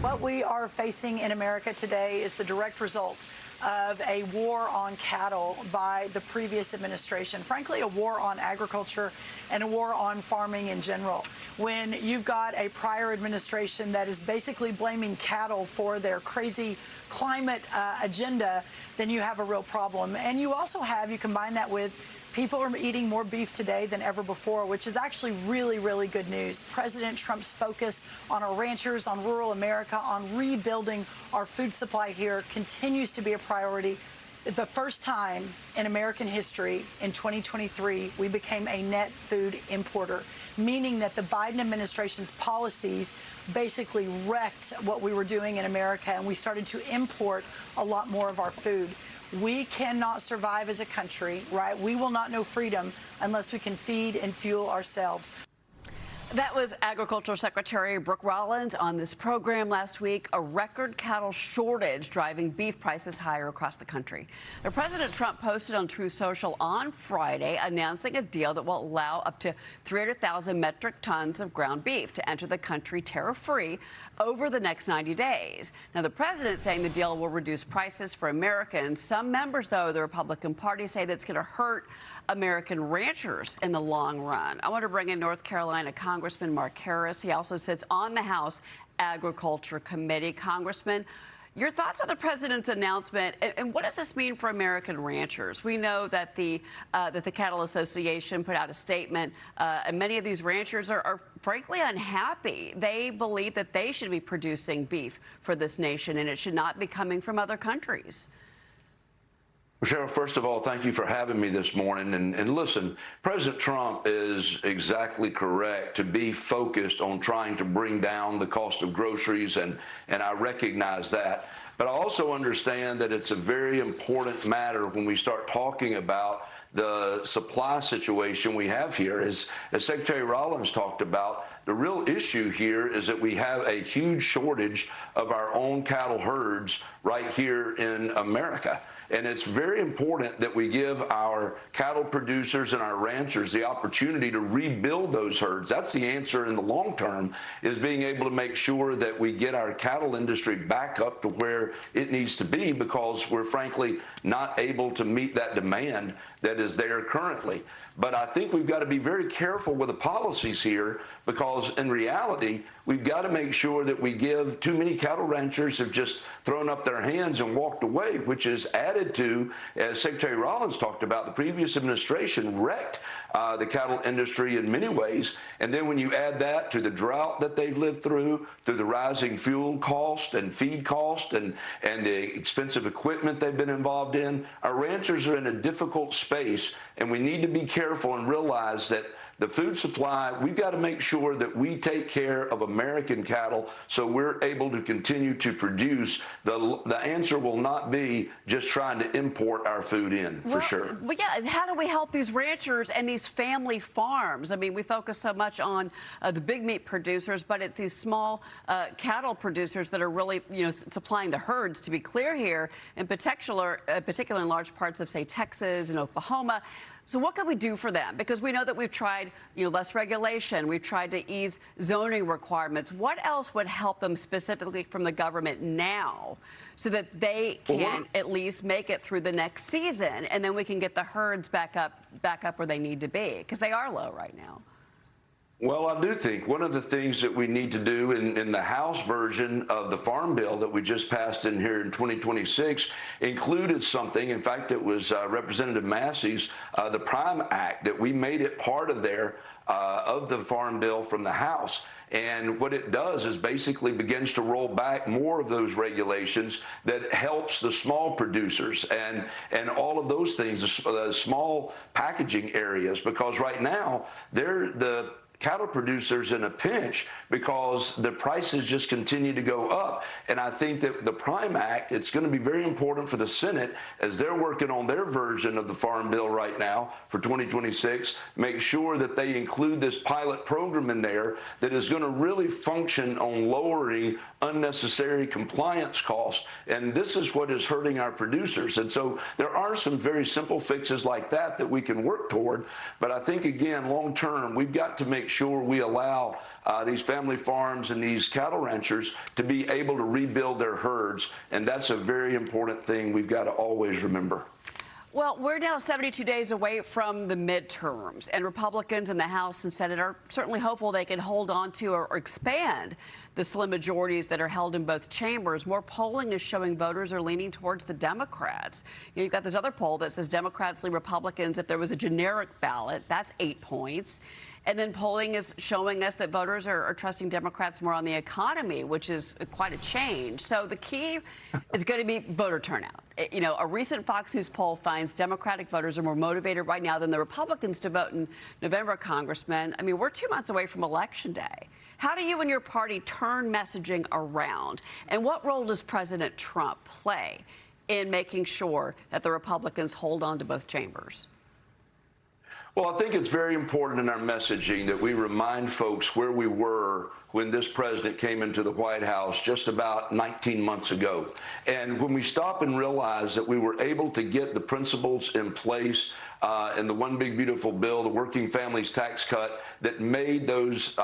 What we are facing in America today is the direct result of a war on cattle by the previous administration, frankly, a war on agriculture and a war on farming in general. When you've got a prior administration that is basically blaming cattle for their crazy climate agenda, then you have a real problem. And you also have, you combine that with people are eating more beef today than ever before, which is actually really, really good news. President Trump's focus on our ranchers, on rural America, on rebuilding our food supply here continues to be a priority. The first time in American history, in 2023, we became a net food importer, meaning that the Biden administration's policies basically wrecked what we were doing in America, and we started to import a lot more of our food. We cannot survive as a country, right? We will not know freedom unless we can feed and fuel ourselves. That was Agriculture Secretary Brooke Rollins on this program last week. A record cattle shortage driving beef prices higher across the country. Now, President Trump posted on Truth Social on Friday announcing a deal that will allow up to 300,000 metric tons of ground beef to enter the country tariff-free over the next 90 days. Now, the president saying the deal will reduce prices for Americans. Some members, though, of the Republican Party say that's going to hurt American ranchers in the long run. I want to bring in North Carolina Congressman Mark Harris. He also sits on the House Agriculture Committee. Congressman, your thoughts on the president's announcement, and what does this mean for American ranchers? We know that the Cattle Association put out a statement, and many of these ranchers are frankly unhappy. They believe that they should be producing beef for this nation, and it should not be coming from other countries. Well, Cheryl, first of all, thank you for having me this morning. And listen, President Trump is exactly correct to be focused on trying to bring down the cost of groceries, and I recognize that. But I also understand that it's a very important matter when we start talking about the supply situation we have here. As Secretary Rollins talked about, the real issue here is that we have a huge shortage of our own cattle herds right here in America. And it's very important that we give our cattle producers and our ranchers the opportunity to rebuild those herds. That's the answer in the long term, is being able to make sure that we get our cattle industry back up to where it needs to be, because we're frankly not able to meet that demand that is there currently. But I think we've got to be very careful with the policies here, because in reality, we've got to make sure that we give too many cattle ranchers have just thrown up their hands and walked away, which is added to, as Secretary Rollins talked about, the previous administration wrecked the cattle industry in many ways. And then when you add that to the drought that they've lived through the rising fuel cost and feed cost and the expensive equipment they've been involved in, our ranchers are in a difficult space, and we need to be careful and realize that the food supply, we've got to make sure that we take care of American cattle so we're able to continue to produce. The answer will not be just trying to import our food in, for sure. Well, yeah, how do we help these ranchers and these family farms? I mean, we focus so much on the big meat producers, but it's these small cattle producers that are really, supplying the herds, to be clear here, in particular in large parts of, say, Texas and Oklahoma. So what can we do for them? Because we know that we've tried, less regulation. We've tried to ease zoning requirements. What else would help them specifically from the government now so that they can at least make it through the next season, and then we can get the herds back up where they need to be, because they are low right now? Well, I do think one of the things that we need to do in the House version of the Farm Bill that we just passed in here in 2026 included something. In fact, it was Representative Massey's, the Prime Act, that we made it part of of the Farm Bill from the House. And what it does is basically begins to roll back more of those regulations that helps the small producers and all of those things, the small packaging areas, because right now they're the cattle producers in a pinch because the prices just continue to go up. And I think that the Prime Act, it's going to be very important for the Senate, as they're working on their version of the Farm Bill right now for 2026, make sure that they include this pilot program in there that is going to really function on lowering unnecessary compliance costs. And this is what is hurting our producers. And so there are some very simple fixes like that we can work toward. But I think, again, long term, we've got to make make sure we allow these family farms and these cattle ranchers to be able to rebuild their herds. And that's a very important thing we've got to always remember. Well, we're now 72 days away from the midterms, and Republicans in the House and Senate are certainly hopeful they can hold on to or expand the slim majorities that are held in both chambers. More polling is showing voters are leaning towards the Democrats. You've got this other poll that says Democrats lead Republicans if there was a generic ballot. That's 8 points. And then polling is showing us that voters are trusting Democrats more on the economy, which is quite a change. So the key is going to be voter turnout. You know, a recent Fox News poll finds Democratic voters are more motivated right now than the Republicans to vote in November, Congressman. I mean, we're 2 months away from Election Day. How do you and your party turn messaging around? And what role does President Trump play in making sure that the Republicans hold on to both chambers? Well, I think it's very important in our messaging that we remind folks where we were when this president came into the White House just about 19 months ago. And when we stop and realize that we were able to get the principles in place in the One Big Beautiful Bill, the Working Families Tax Cut, that made those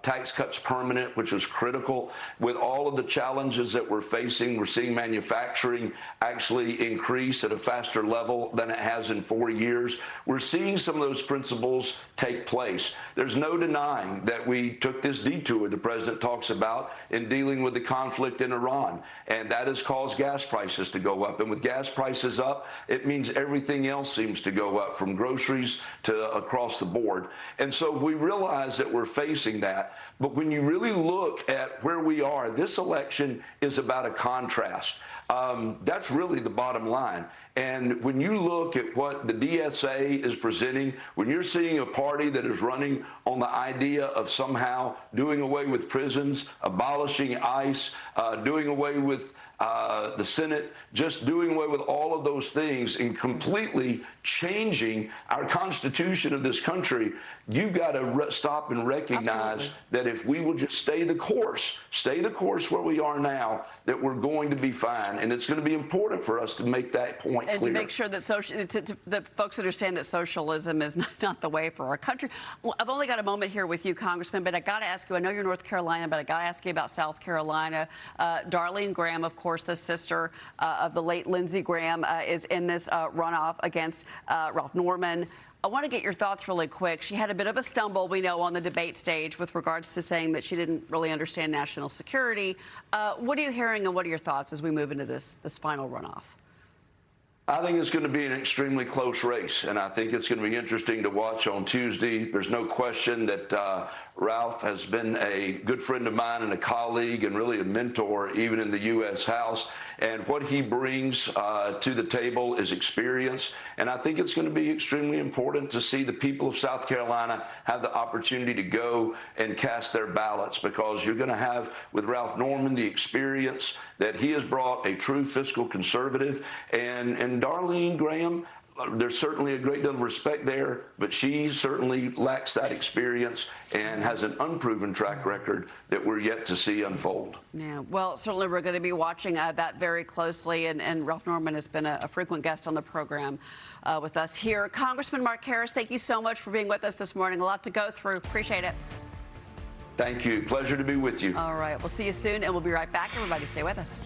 tax cuts permanent, which was critical. With all of the challenges that we're facing, we're seeing manufacturing actually increase at a faster level than it has in 4 years. We're seeing some of those principles take place. There's no denying that we took this detour the president talks about in dealing with the conflict in Iran, and that has caused gas prices to go up. And with gas prices up, it means everything else seems to go up, from groceries to across the board. And so we realize that we're facing that. But when you really look at where we are, this election is about a contrast. That's really the bottom line. And when you look at what the DSA is presenting, when you're seeing a party that is running on the idea of somehow doing away with prisons, abolishing ICE, doing away with the Senate, just doing away with all of those things and completely changing our Constitution of this country, you've got to stop and recognize that if we will just stay the course where we are now, that we're going to be fine. And it's going to be important for us to make that point and clear. To make sure that that folks understand that socialism is not the way for our country. Well, I've only got a moment here with you, Congressman, but I got to ask you, I know you're North Carolina, but I got to ask you about South Carolina. Darlene Graham, of course, the sister of the late Lindsey Graham, is in this runoff against Ralph Norman. I want to get your thoughts really quick. She had a bit of a stumble, we know, on the debate stage with regards to saying that she didn't really understand national security. What are you hearing and what are your thoughts as we move into this final runoff? I think it's going to be an extremely close race, and I think it's going to be interesting to watch on Tuesday. There's no question that Ralph has been a good friend of mine and a colleague and really a mentor even in the U.S. House. And what he brings to the table is experience. And I think it's going to be extremely important to see the people of South Carolina have the opportunity to go and cast their ballots, because you're going to have with Ralph Norman the experience that he has brought, a true fiscal conservative, and Darlene Graham. There's certainly a great deal of respect there, but she certainly lacks that experience and has an unproven track record that we're yet to see unfold. Yeah, well, certainly we're going to be watching that very closely, and Ralph Norman has been a frequent guest on the program with us here. Congressman Mark Harris, thank you so much for being with us this morning. A lot to go through. Appreciate it. Thank you. Pleasure to be with you. All right. We'll see you soon, and we'll be right back. Everybody stay with us.